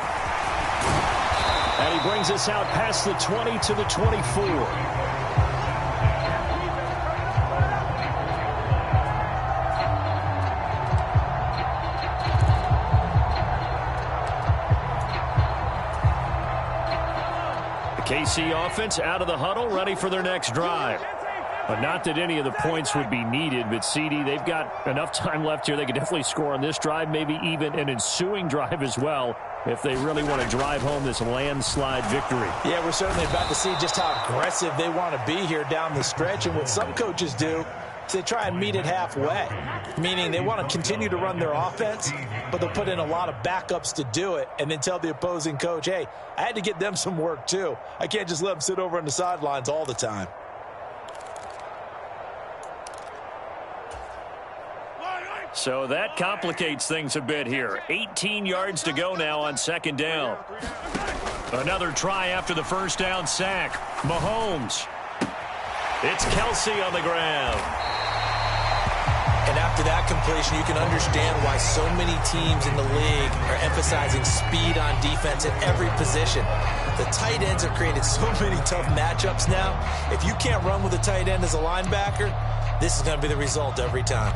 [SPEAKER 2] And he brings us out past the 20 to the 24. KC offense out of the huddle, ready for their next drive. But not that any of the points would be needed, but CD, they've got enough time left here. They could definitely score on this drive, maybe even an ensuing drive as well, if they really want to drive home this landslide victory.
[SPEAKER 3] Yeah, we're certainly about to see just how aggressive they want to be here down the stretch. And what some coaches do is they try and meet it halfway, meaning they want to continue to run their offense, but they'll put in a lot of backups to do it and then tell the opposing coach, hey, I had to get them some work too. I can't just let them sit over on the sidelines all the time.
[SPEAKER 2] So that complicates things a bit here. 18 yards to go now on 2nd down. Another try after the first down sack. Mahomes. It's Kelsey on the ground.
[SPEAKER 3] And after that completion, you can understand why so many teams in the league are emphasizing speed on defense at every position. The tight ends have created so many tough matchups now. If you can't run with a tight end as a linebacker, this is going to be the result every time.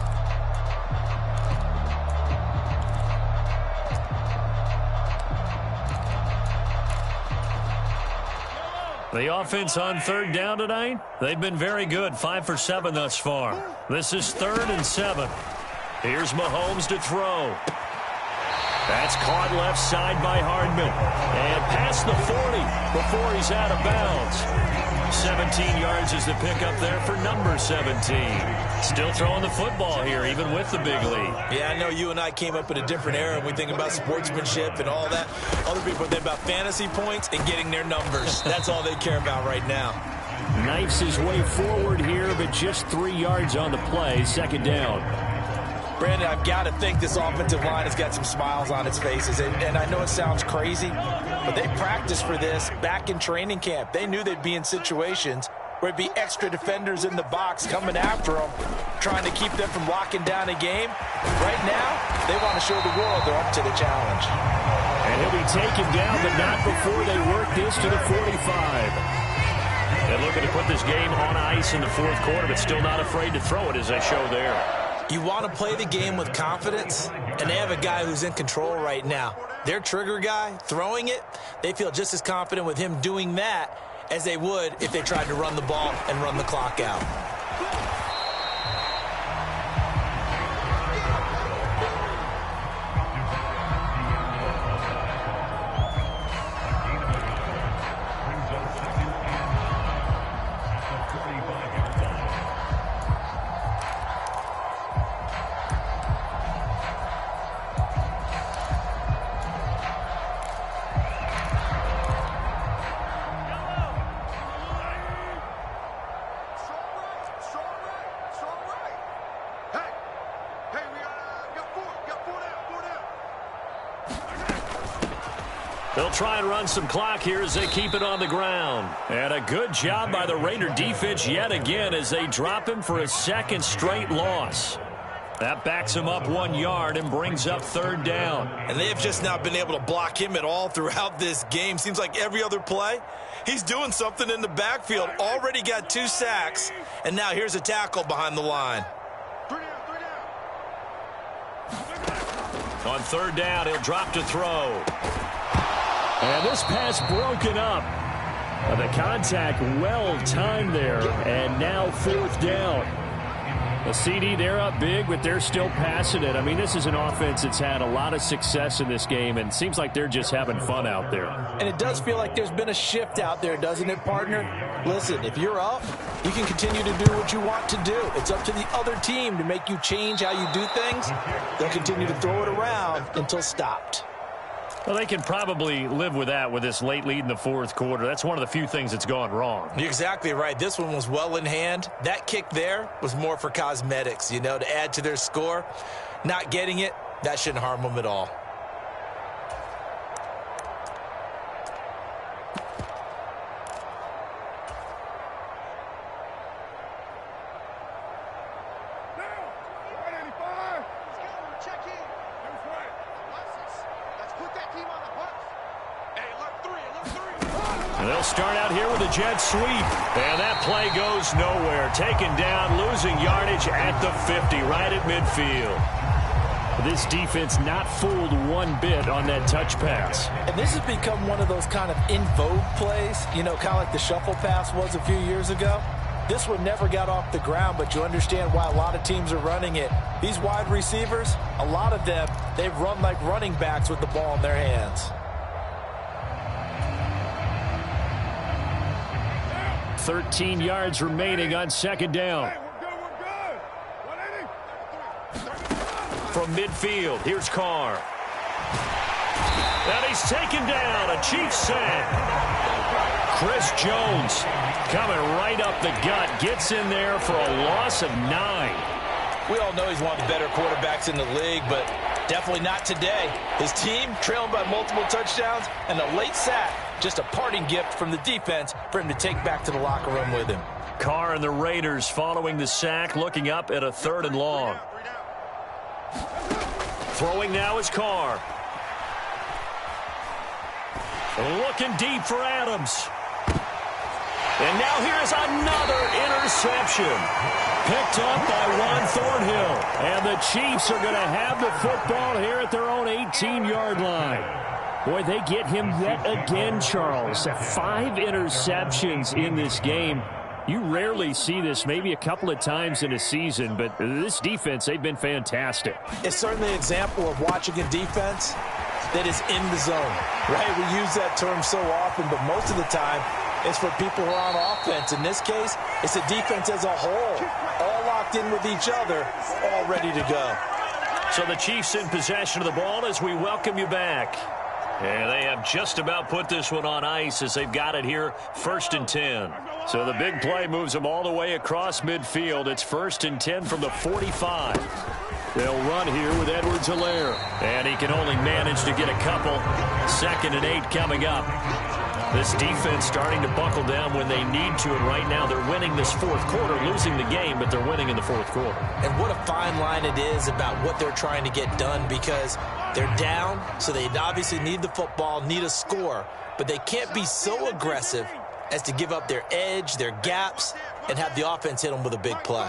[SPEAKER 2] The offense on 3rd down tonight, they've been very good. 5 for 7 thus far. This is 3rd and 7. Here's Mahomes to throw. That's caught left side by Hardman. And past the 40 before he's out of bounds. 17 yards is the pickup there for number 17. Still throwing the football here, even with the big lead.
[SPEAKER 3] Yeah, I know you and I came up in a different era and we think about sportsmanship and all that. Other people think about fantasy points and getting their numbers. That's all they care about right now.
[SPEAKER 2] Knifes his way forward here, but just 3 yards on the play. 2nd down.
[SPEAKER 3] Brandon, I've got to think this offensive line has got some smiles on its faces. And I know it sounds crazy, but they practiced for this back in training camp. They knew they'd be in situations where it'd be extra defenders in the box coming after them, trying to keep them from locking down a game. Right now, they want to show the world they're up to the challenge.
[SPEAKER 2] And he'll be taken down, but not before they work this to the 45. And looking to put this game on ice in the fourth quarter, but still not afraid to throw it as they show there.
[SPEAKER 3] You want to play the game with confidence, and they have a guy who's in control right now. Their trigger guy, throwing it, they feel just as confident with him doing that as they would if they tried to run the ball and run the clock out.
[SPEAKER 2] They'll try and run some clock here as they keep it on the ground. And a good job by the Raider defense yet again as they drop him for a second straight loss. That backs him up 1 yard and brings up third down.
[SPEAKER 3] And they have just not been able to block him at all throughout this game. Seems like every other play, he's doing something in the backfield. Already got 2 sacks, and now here's a tackle behind the line.
[SPEAKER 2] On third down, he'll drop to throw. And this pass broken up. The contact well timed there, and now fourth down. The CD, they're up big, but they're still passing it. I mean, this is an offense that's had a lot of success in this game, and it seems like they're just having fun out there.
[SPEAKER 3] And it does feel like there's been a shift out there, doesn't it, partner? Listen, if you're up, you can continue to do what you want to do. It's up to the other team to make you change how you do things. They'll continue to throw it around until stopped.
[SPEAKER 2] Well, they can probably live with that with this late lead in the fourth quarter. That's one of the few things that's gone wrong.
[SPEAKER 3] You're exactly right. This one was well in hand. That kick there was more for cosmetics, you know, to add to their score. Not getting it, that shouldn't harm them at all.
[SPEAKER 2] And they'll start out here with a jet sweep. And that play goes nowhere. Taken down, losing yardage at the 50, right at midfield. This defense not fooled one bit on that touch pass.
[SPEAKER 3] And this has become one of those kind of in vogue plays, you know, kind of like the shuffle pass was a few years ago. This one never got off the ground, but you understand why a lot of teams are running it. These wide receivers, a lot of them, they run like running backs with the ball in their hands.
[SPEAKER 2] 13 yards remaining on second down. From midfield, here's Carr. And he's taken down, a Chiefs sack. Chris Jones coming right up the gut, gets in there for a loss of 9.
[SPEAKER 3] We all know he's one of the better quarterbacks in the league, but definitely not today. His team trailing by multiple touchdowns and a late sack. Just a parting gift from the defense for him to take back to the locker room with him.
[SPEAKER 2] Carr and the Raiders following the sack, looking up at a 3rd and long. Throwing now is Carr. Looking deep for Adams. And now here's another interception. Picked up by Juan Thornhill. And the Chiefs are going to have the football here at their own 18-yard line. Boy, they get him yet again, Charles. 5 interceptions in this game. You rarely see this, maybe a couple of times in a season, but this defense, they've been fantastic.
[SPEAKER 3] It's certainly an example of watching a defense that is in the zone, right? We use that term so often, but most of the time, it's for people who are on offense. In this case, it's a defense as a whole, all locked in with each other, all ready to go.
[SPEAKER 2] So the Chiefs in possession of the ball as we welcome you back. And they have just about put this one on ice as they've got it here, 1st and 10. So the big play moves them all the way across midfield. It's 1st and 10 from the 45. They'll run here with Edwards-Helaire. And he can only manage to get a couple. 2nd and 8 coming up. This defense starting to buckle down when they need to, and right now they're winning this fourth quarter, losing the game, but they're winning in the fourth quarter.
[SPEAKER 3] And what a fine line it is about what they're trying to get done, because they're down, so they obviously need the football, need a score, but they can't be so aggressive as to give up their edge, their gaps, and have the offense hit them with a big play.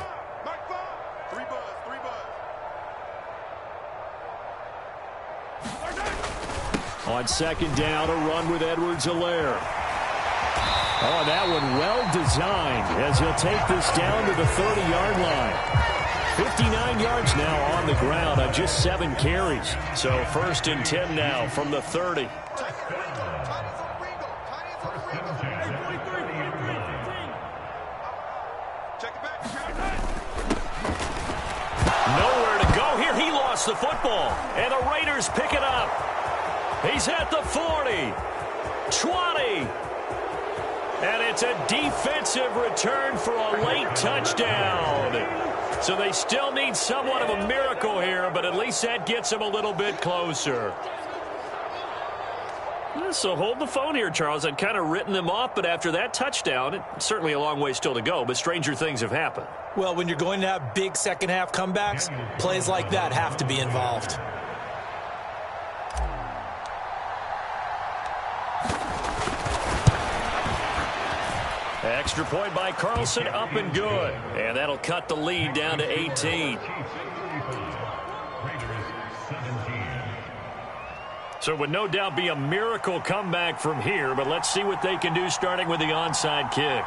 [SPEAKER 2] On second down, a run with Edwards-Helaire. Oh, that one well designed as he'll take this down to the 30-yard line. 59 yards now on the ground on just 7 carries. So 1st and 10 now from the 30. Nowhere to go here. He lost the football, and the Raiders pick it up. He's at the 40, 20, and it's a defensive return for a late touchdown. So they still need somewhat of a miracle here, but at least that gets them a little bit closer. So hold the phone here, Charles. I'd kind of written them off, but after that touchdown, it's certainly a long way still to go, but stranger things have happened.
[SPEAKER 3] Well, when you're going to have big second-half comebacks, plays like that have to be involved.
[SPEAKER 2] Extra point by Carlson, up and good. And that'll cut the lead down to 18. So it would no doubt be a miracle comeback from here, but let's see what they can do starting with the onside kick.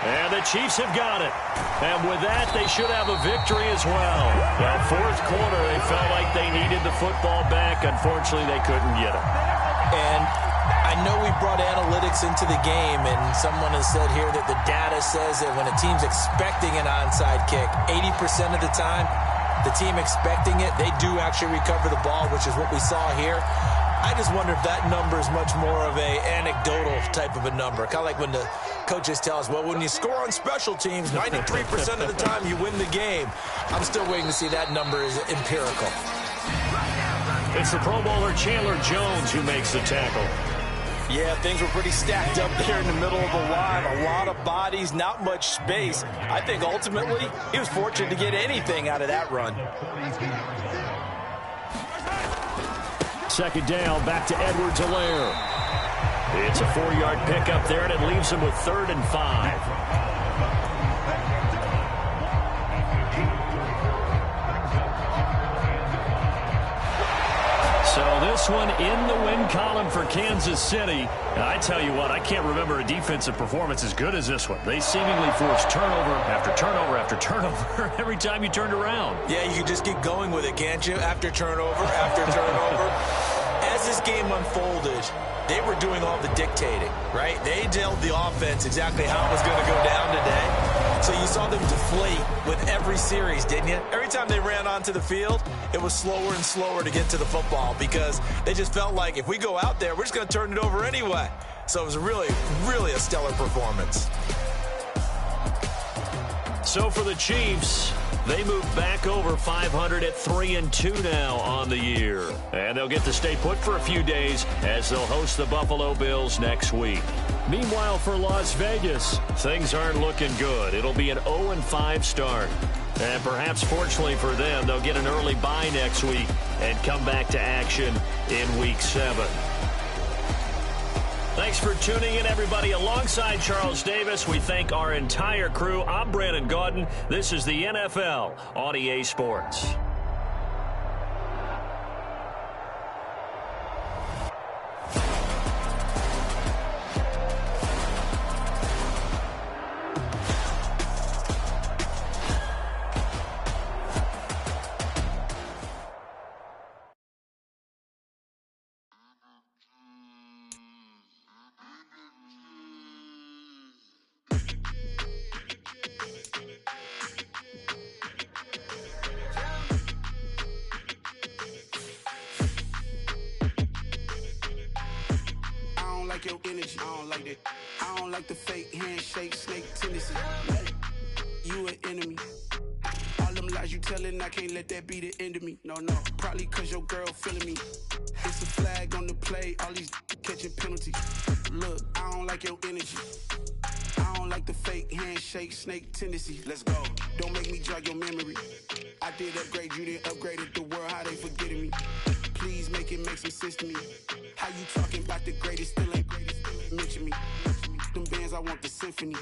[SPEAKER 2] And the Chiefs have got it. And with that, they should have a victory as well. Well, fourth quarter, they felt like they needed the football back. Unfortunately, they couldn't get it.
[SPEAKER 3] And I know we brought analytics into the game, and someone has said here that the data says that when a team's expecting an onside kick, 80% of the time, the team expecting it, they do actually recover the ball, which is what we saw here. I just wonder if that number is much more of a anecdotal type of a number. Kind of like when the coaches tell us, well, when you score on special teams, 93% of the time you win the game. I'm still waiting to see that number is empirical.
[SPEAKER 2] It's the Pro Bowler Chandler Jones who makes the tackle.
[SPEAKER 3] Yeah, things were pretty stacked up there in the middle of the line. A lot of bodies, not much space. I think ultimately he was fortunate to get anything out of that run.
[SPEAKER 2] Second down, back to Edwards-Helaire. It's a 4-yard pickup there, and it leaves him with 3rd and 5. So this one in the win column for Kansas City. And I tell you what, I can't remember a defensive performance as good as this one. They seemingly forced turnover after turnover after turnover every time you turned around.
[SPEAKER 3] Yeah, you can just keep going with it, can't you? After turnover, after turnover. As this game unfolded, they were doing all the dictating, right? They told the offense exactly how it was going to go down today. So you saw them deflate with every series, didn't you? Every time they ran onto the field, it was slower and slower to get to the football because they just felt like if we go out there, we're just going to turn it over anyway. So it was really, really a stellar performance.
[SPEAKER 2] So for the Chiefs, they move back over 500 at 3-2 now on the year. And they'll get to stay put for a few days as they'll host the Buffalo Bills next week. Meanwhile, for Las Vegas, things aren't looking good. It'll be an 0-5 start. And perhaps fortunately for them, they'll get an early bye next week and come back to action in Week 7. Thanks for tuning in, everybody. Alongside Charles Davis, we thank our entire crew. I'm Brandon Gaudin. This is the NFL on EA Sports.
[SPEAKER 5] Your energy, I don't like that. I don't like the fake handshake, snake tendency. You an enemy. All them lies you telling, I can't let that be the end of me. No, probably cause your girl feeling me. It's a flag on the play, all these catching penalties. Look, I don't like your energy. I don't like the fake handshake, snake tendency. Let's go. Don't make me jog your memory. I did upgrade, you didn't upgrade it. The world, how they forgetting me. Please make it make some sense to me. How you talking about the greatest, still ain't greatest, mention me. Them bands, I want the symphony.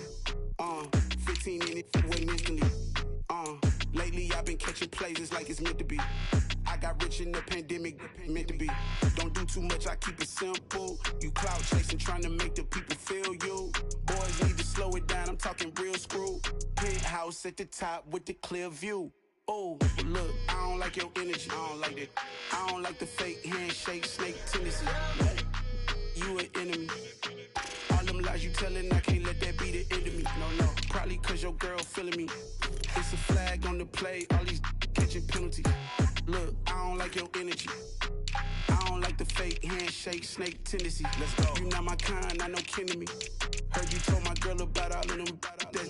[SPEAKER 5] 15 in it, wasn't instantly. Lately I've been catching plays, it's like it's meant to be. I got rich in the pandemic, meant to be. Don't do too much, I keep it simple. You clout chasing, trying to make the people feel you. Boys need to slow it down, I'm talking real screw. Penthouse at the top with the clear view. Oh, look, I don't like your energy. I don't like that. I don't like the fake handshake, snake tendency. You an enemy. All them lies you telling, I can't let that be the end of me. No, probably cause your girl feeling me. It's a flag on the play, all these catching penalties. Look, I don't like your energy. I don't like the fake handshake, snake tendency. Let's go. You not my kind, I know kin to me. Heard you told my girl about all of them that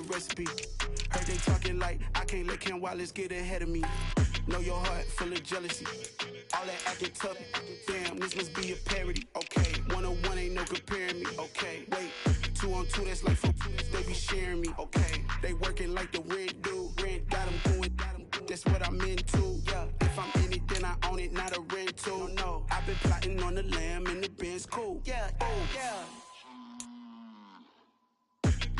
[SPEAKER 5] recipe. Heard they talking like I can't let Ken Wallace get ahead of me. Know your heart full of jealousy. All that acting tough, damn, this must be a parody. Okay, 101 ain't no comparing me. Okay, wait, 2 on 2, that's like 4, they be sharing me. Okay, they working like the rent do. Rent got them doing, that's what I'm into. Yeah, if I'm in it, then I own it, not a rental. No, I've been plotting on the lamb and the Benz cool. Yeah, oh, yeah.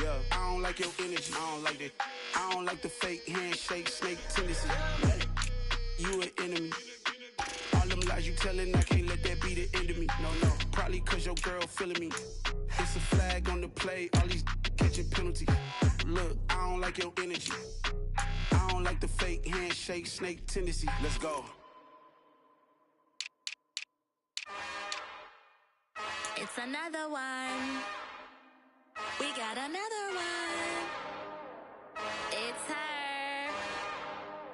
[SPEAKER 5] Yeah, I don't like your energy, I don't like that. I don't like the fake handshake, snake tendency. You an enemy. All them lies you telling, I can't let that be the end of me. No, probably cause your girl feeling me. It's a flag on the play, all these catching penalties. Look, I don't like your energy. I don't like the fake handshake, snake tendency. Let's go.
[SPEAKER 6] It's another one. We got another one. It's her.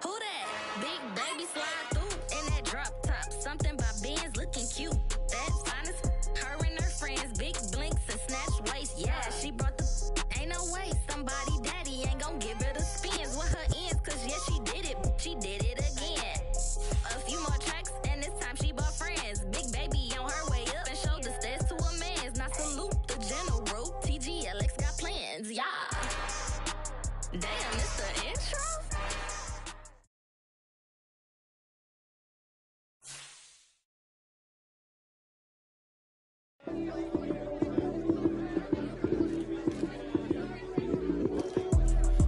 [SPEAKER 6] Who that? Big baby slide through in that drop top. Something by Benz looking cute. That's fine as her and her friends. Big blinks and snatch waist. Yeah, she brought the ain't no way. Somebody daddy ain't gon' give her the spins with her ends. Cause yeah, she did it. She did it again. A few more tracks and this time she bought friends. Big baby on her way up and showed the stairs to a man's. Now salute the general. TGLX got plans, yeah. Damn, it's the intro?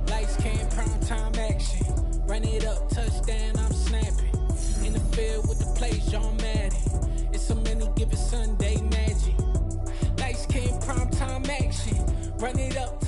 [SPEAKER 7] Lights came, prime time action. Run it up, touchdown, I'm snapping. In the field with the plays, John Madden. It's so many given Sunday magic. Lights came, prime time action. Run it up,